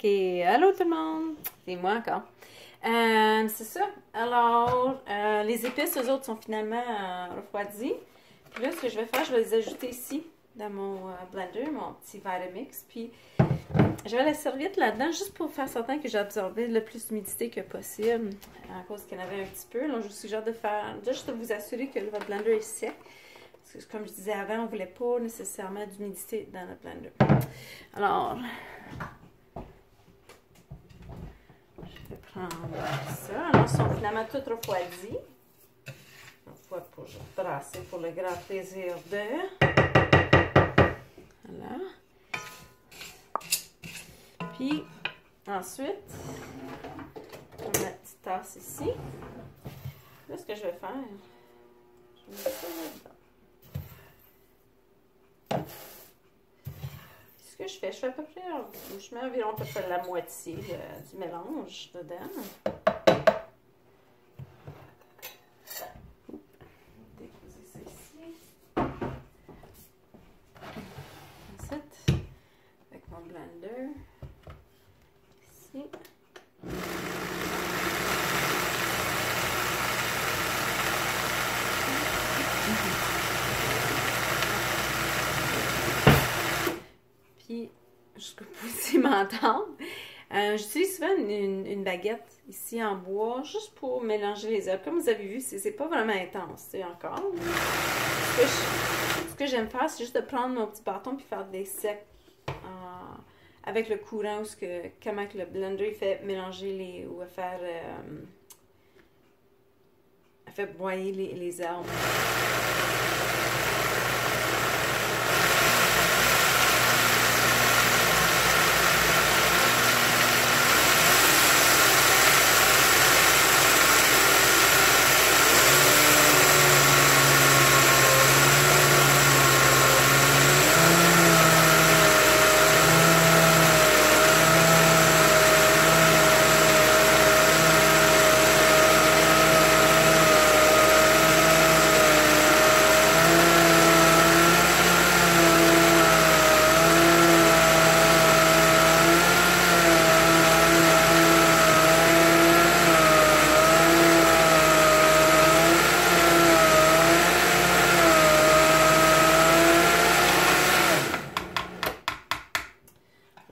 Ok, allô tout le monde! C'est moi encore. C'est ça. Alors, les épices, eux autres, sont finalement refroidies. Puis là, ce que je vais faire, je vais les ajouter ici, dans mon blender, mon petit Vitamix. Puis, je vais la serviette là-dedans, juste pour faire certain que j'ai absorbé le plus d'humidité que possible, à cause qu'il y en avait un petit peu. Donc, je vous suggère de faire, juste de vous assurer que votre blender est sec. Parce que, comme je disais avant, on ne voulait pas nécessairement d'humidité dans notre blender. Alors, je vais prendre ça. Alors, ils sont finalement toutes refroidis. On va pas juste brasser pour le grand plaisir de... Voilà. Puis, ensuite, on met ma petite tasse ici. Là, ce que je vais faire, je vais mettre ça là-dedans. Ce que je fais à peu près, je mets environ à peu près la moitié du mélange dedans. Déposer ça ici. Ensuite, avec mon blender, ici. Puis, jusqu'au bout si m'entendre, j'utilise souvent une baguette ici en bois, juste pour mélanger les herbes. Comme vous avez vu, c'est pas vraiment intense, c'est encore. Ce que j'aime faire, c'est juste de prendre mon petit bâton puis faire des secs avec le courant, ou comment que le blender il fait mélanger ou faire broyer les herbes.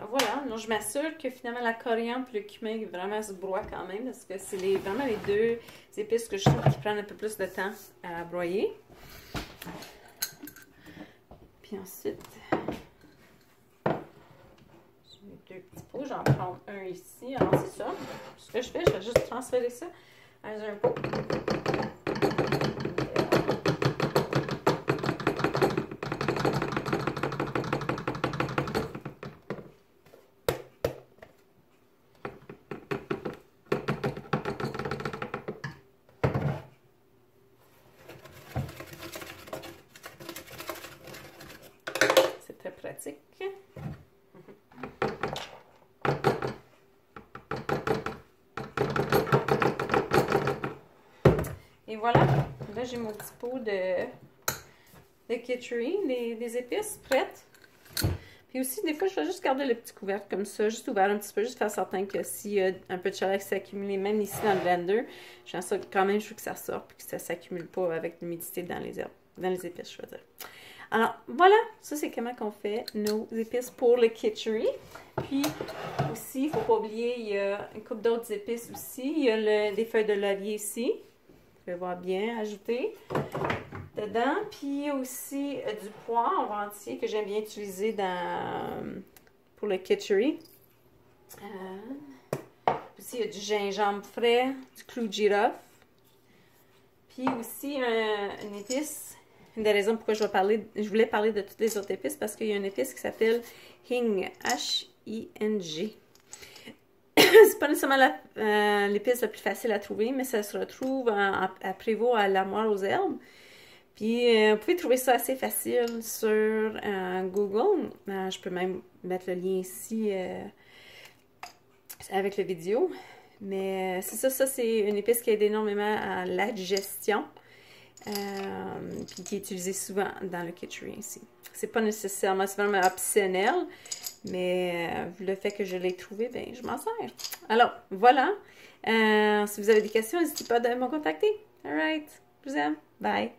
Voilà, donc je m'assure que finalement la coriandre et le cumin vraiment se broient quand même, parce que c'est vraiment les deux épices que je trouve qui prennent un peu plus de temps à broyer. Puis ensuite, je mets deux petits pots, j'en prends un ici. Alors c'est ça, ce que je fais, je vais juste transférer ça dans un pot. Très pratique. Et voilà, là j'ai mon petit pot de kitchery, des épices prêtes. Puis aussi, des fois, je vais juste garder le petit couvercle comme ça, juste ouvert un petit peu, juste faire certain que s'il y a un peu de chaleur qui s'accumule, même ici dans le blender, j'aime ça quand même, je veux que ça sorte, puis que ça ne s'accumule pas avec l'humidité dans les herbes, dans les épices, je veux dire. Alors, voilà, ça c'est comment qu'on fait nos épices pour le kitchery. Puis, aussi, il ne faut pas oublier, il y a une couple d'autres épices aussi. Il y a des feuilles de laurier ici. Vous pouvez voir bien ajouter dedans. Puis, il y a aussi du poivre entier que j'aime bien utiliser pour le kitchery. Aussi, il y a du gingembre frais, du clou de girofle. Puis aussi, une épice. Une des raisons pourquoi je voulais parler de toutes les autres épices, parce qu'il y a une épice qui s'appelle Hing, H-I-N-G. C'est pas nécessairement l'épice la plus facile à trouver, mais ça se retrouve à Prévost à l'armoire aux herbes. Puis, vous pouvez trouver ça assez facile sur Google. Je peux même mettre le lien ici avec la vidéo. Mais c'est ça, c'est une épice qui aide énormément à la digestion. Puis qui est utilisé souvent dans le kitchery ici. C'est pas nécessairement, c'est vraiment optionnel, Mais le fait que je l'ai trouvé, ben, je m'en sers. Alors, voilà. Si vous avez des questions, n'hésitez pas à me contacter. Alright. Je vous aime. Bye.